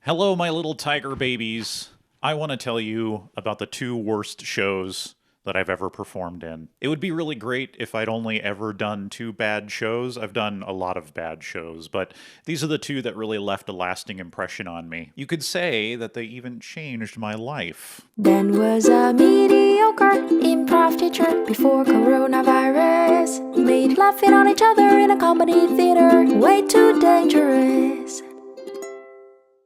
Hello, my little tiger babies. I want to tell you about the two worst shows that I've ever performed in. It would be really great if I'd only ever done two bad shows. I've done a lot of bad shows, but these are the two that really left a lasting impression on me. You could say that they even changed my life. Dan was a mediocre improv teacher before coronavirus. Made laughing on each other in a comedy theater way too dangerous.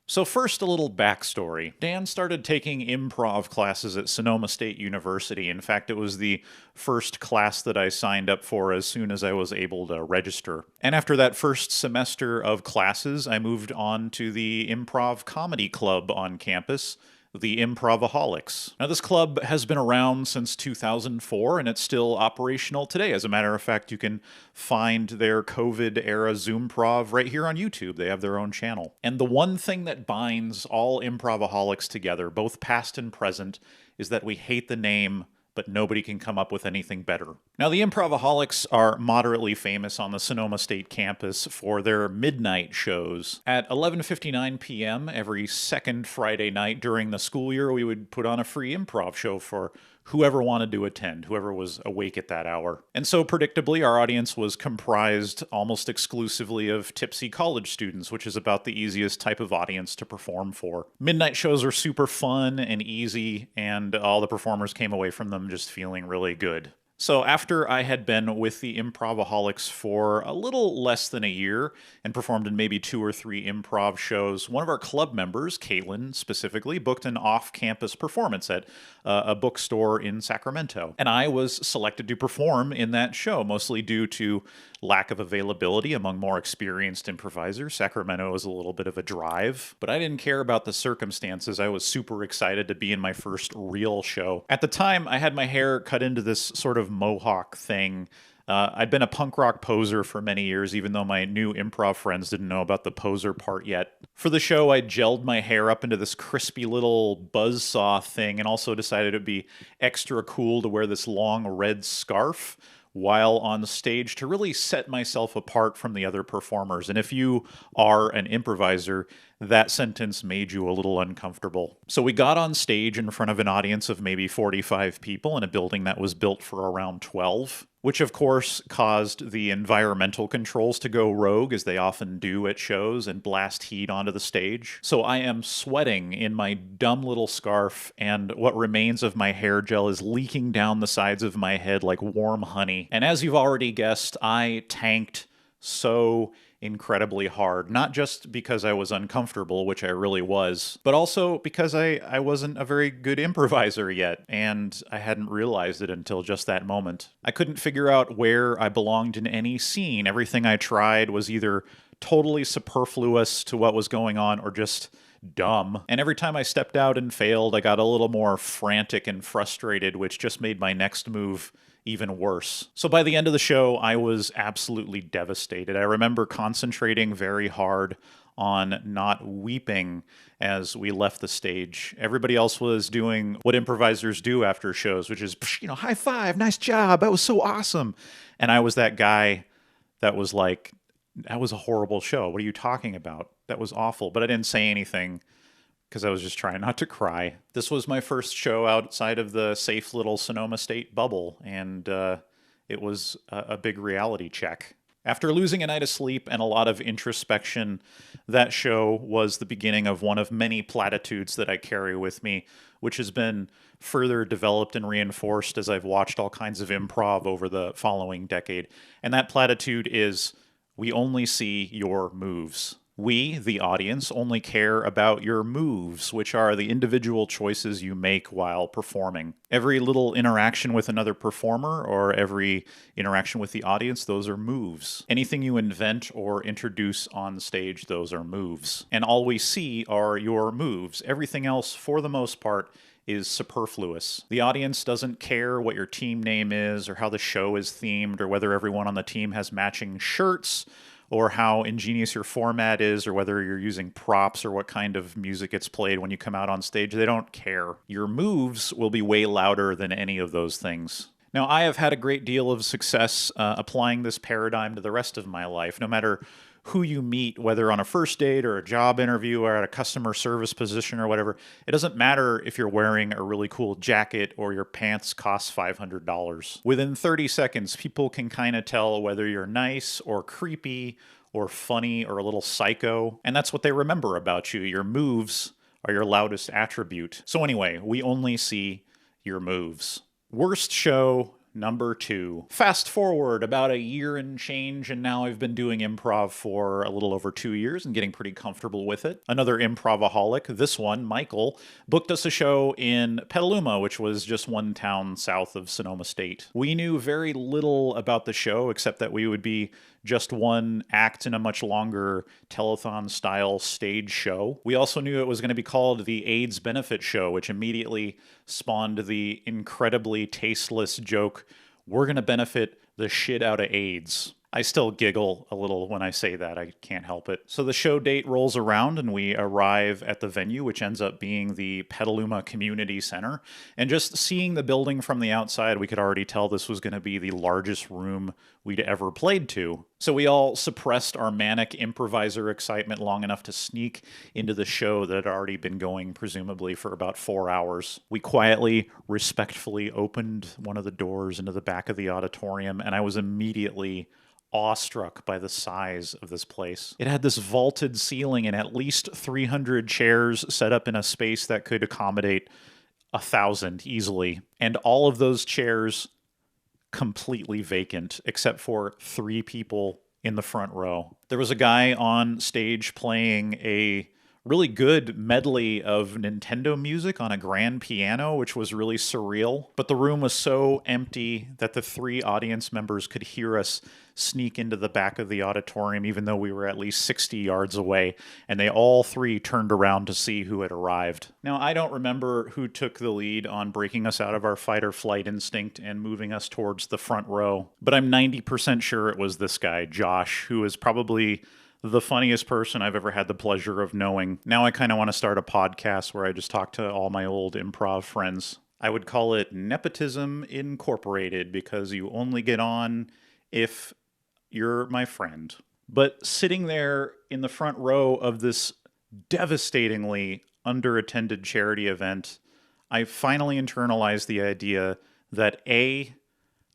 So first, a little backstory. Dan started taking improv classes at Sonoma State University. In fact, it was the first class that I signed up for as soon as I was able to register. And after that first semester of classes, I moved on to the Improv Comedy Club on campus, the Improvaholics. Now, this club has been around since 2004, and it's still operational today. As a matter of fact, you can find their COVID-era Zoomprov right here on YouTube. They have their own channel. And the one thing that binds all Improvaholics together, both past and present, is that we hate the name, but nobody can come up with anything better. Now, the Improvaholics are moderately famous on the Sonoma State campus for their midnight shows. At 11:59 p.m. every second Friday night during the school year, we would put on a free improv show for whoever wanted to attend, whoever was awake at that hour. And so, predictably, our audience was comprised almost exclusively of tipsy college students, which is about the easiest type of audience to perform for. Midnight shows are super fun and easy, and all the performers came away from them just feeling really good. So after I had been with the Improvaholics for a little less than a year and performed in maybe 2 or 3 improv shows, one of our club members, Caitlin specifically, booked an off-campus performance at a bookstore in Sacramento. And I was selected to perform in that show, mostly due to lack of availability among more experienced improvisers. Sacramento is a little bit of a drive, but I didn't care about the circumstances. I was super excited to be in my first real show. At the time, I had my hair cut into this sort of mohawk thing. I'd been a punk rock poser for many years, even though my new improv friends didn't know about the poser part yet. For the show, I gelled my hair up into this crispy little buzzsaw thing and also decided it'd be extra cool to wear this long red scarf while on stage to really set myself apart from the other performers. And if you are an improviser, that sentence made you a little uncomfortable. So we got on stage in front of an audience of maybe 45 people in a building that was built for around 12, which of course caused the environmental controls to go rogue, as they often do at shows, and blast heat onto the stage. So I am sweating in my dumb little scarf, and what remains of my hair gel is leaking down the sides of my head like warm honey. And as you've already guessed, I tanked so incredibly hard, not just because I was uncomfortable, which I really was, but also because I wasn't a very good improviser yet, and I hadn't realized it until just that moment. I couldn't figure out where I belonged in any scene. Everything I tried was either totally superfluous to what was going on or just dumb. And every time I stepped out and failed, I got a little more frantic and frustrated, which just made my next move even worse. So by the end of the show, I was absolutely devastated. I remember concentrating very hard on not weeping as we left the stage. Everybody else was doing what improvisers do after shows, which is, high five, nice job, that was so awesome. And I was that guy that was like, that was a horrible show. What are you talking about? That was awful. But I didn't say anything because I was just trying not to cry. This was my first show outside of the safe little Sonoma State bubble, and it was a big reality check. After losing a night of sleep and a lot of introspection, that show was the beginning of one of many platitudes that I carry with me, which has been further developed and reinforced as I've watched all kinds of improv over the following decade. And that platitude is, we only see your moves. We, the audience, only care about your moves, which are the individual choices you make while performing. Every little interaction with another performer or every interaction with the audience, those are moves. Anything you invent or introduce on stage, those are moves. And all we see are your moves. Everything else, for the most part, is superfluous. The audience doesn't care what your team name is or how the show is themed or whether everyone on the team has matching shirts or how ingenious your format is, or whether you're using props, or what kind of music gets played when you come out on stage. They don't care. Your moves will be way louder than any of those things. Now, I have had a great deal of success applying this paradigm to the rest of my life. No matter who you meet, whether on a first date or a job interview or at a customer service position or whatever. It doesn't matter if you're wearing a really cool jacket or your pants cost $500. Within 30 seconds, people can kind of tell whether you're nice or creepy or funny or a little psycho. And that's what they remember about you. Your moves are your loudest attribute. So anyway, we only see your moves. Worst show number 2. Fast forward about a year and change, and now I've been doing improv for a little over 2 years and getting pretty comfortable with it. Another improvaholic, this one, Michael, booked us a show in Petaluma, which was just one town south of Sonoma State. We knew very little about the show, except that we would be just one act in a much longer telethon-style stage show. We also knew it was going to be called the AIDS Benefit Show, which immediately spawned the incredibly tasteless joke, "We're going to benefit the shit out of AIDS." I still giggle a little when I say that. I can't help it. So the show date rolls around and we arrive at the venue, which ends up being the Petaluma Community Center. And just seeing the building from the outside, we could already tell this was going to be the largest room we'd ever played to. So we all suppressed our manic improviser excitement long enough to sneak into the show that had already been going, presumably, for about 4 hours. We quietly, respectfully opened one of the doors into the back of the auditorium, and I was immediately awestruck by the size of this place. It had this vaulted ceiling and at least 300 chairs set up in a space that could accommodate 1,000 easily. And all of those chairs completely vacant, except for 3 people in the front row. There was a guy on stage playing a really good medley of Nintendo music on a grand piano, which was really surreal. But the room was so empty that the 3 audience members could hear us sneak into the back of the auditorium, even though we were at least 60 yards away, and they all 3 turned around to see who had arrived. Now, I don't remember who took the lead on breaking us out of our fight or flight instinct and moving us towards the front row, but I'm 90% sure it was this guy, Josh, who is probably the funniest person I've ever had the pleasure of knowing. Now I kind of want to start a podcast where I just talk to all my old improv friends. I would call it Nepotism Incorporated, because you only get on if you're my friend. But sitting there in the front row of this devastatingly underattended charity event, I finally internalized the idea that A,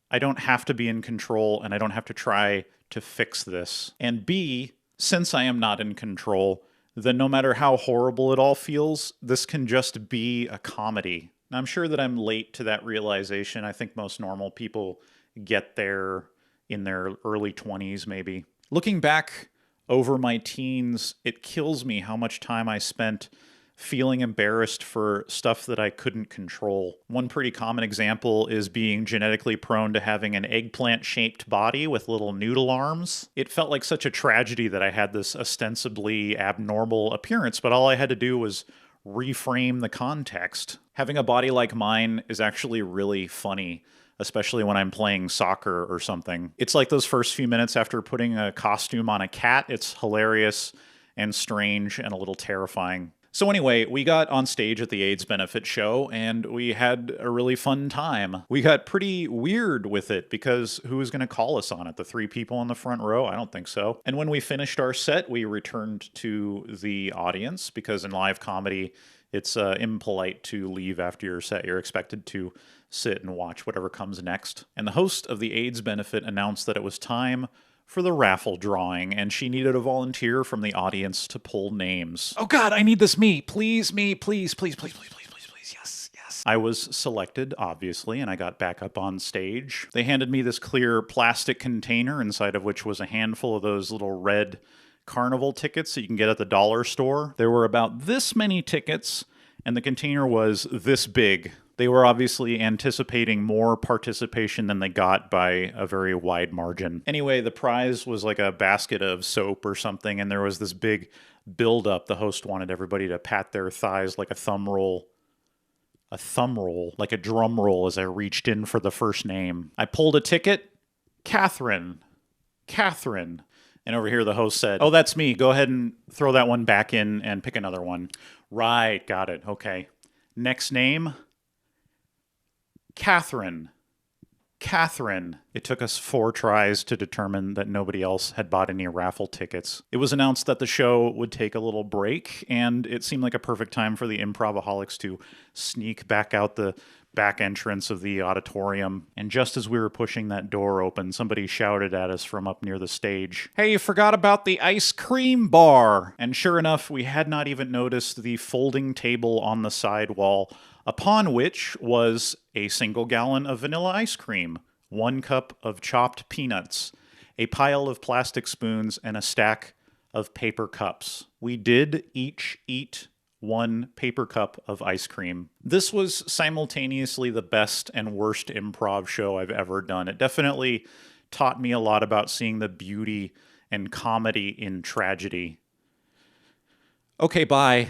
I don't have to be in control and I don't have to try to fix this. And B, since I am not in control, then no matter how horrible it all feels, this can just be a comedy. Now, I'm sure that I'm late to that realization. I think most normal people get there in their early 20s, maybe. Looking back over my teens, it kills me how much time I spent feeling embarrassed for stuff that I couldn't control. One pretty common example is being genetically prone to having an eggplant-shaped body with little noodle arms. It felt like such a tragedy that I had this ostensibly abnormal appearance, but all I had to do was reframe the context. Having a body like mine is actually really funny, especially when I'm playing soccer or something. It's like those first few minutes after putting a costume on a cat. It's hilarious and strange and a little terrifying. So anyway, we got on stage at the AIDS Benefit Show, and we had a really fun time. We got pretty weird with it, because who was going to call us on it? The 3 people in the front row? I don't think so. And when we finished our set, we returned to the audience, because in live comedy, it's impolite to leave after your set. You're expected to sit and watch whatever comes next. And the host of the AIDS Benefit announced that it was time for the raffle drawing, and she needed a volunteer from the audience to pull names. Oh God, I need this me, please, please, yes. I was selected, obviously, and I got back up on stage. They handed me this clear plastic container, inside of which was a handful of those little red carnival tickets that you can get at the dollar store. There were about this many tickets, and the container was this big. They were obviously anticipating more participation than they got by a very wide margin. Anyway, the prize was like a basket of soap or something, and there was this big build-up. The host wanted everybody to pat their thighs like a thumb roll. A thumb roll, like a drum roll, as I reached in for the first name. I pulled a ticket. Catherine. And over here the host said, "Oh, that's me. Go ahead and throw that one back in and pick another one." Right, got it. Okay. Next name. Catherine. Catherine. It took us 4 tries to determine that nobody else had bought any raffle tickets. It was announced that the show would take a little break, and it seemed like a perfect time for the Improvaholics to sneak back out the back entrance of the auditorium. And just as we were pushing that door open, somebody shouted at us from up near the stage, "Hey, you forgot about the ice cream bar!" And sure enough, we had not even noticed the folding table on the side wall, upon which was a single gallon of vanilla ice cream, 1 cup of chopped peanuts, a pile of plastic spoons, and a stack of paper cups. We did each eat 1 paper cup of ice cream. This was simultaneously the best and worst improv show I've ever done. It definitely taught me a lot about seeing the beauty and comedy in tragedy. Okay, bye.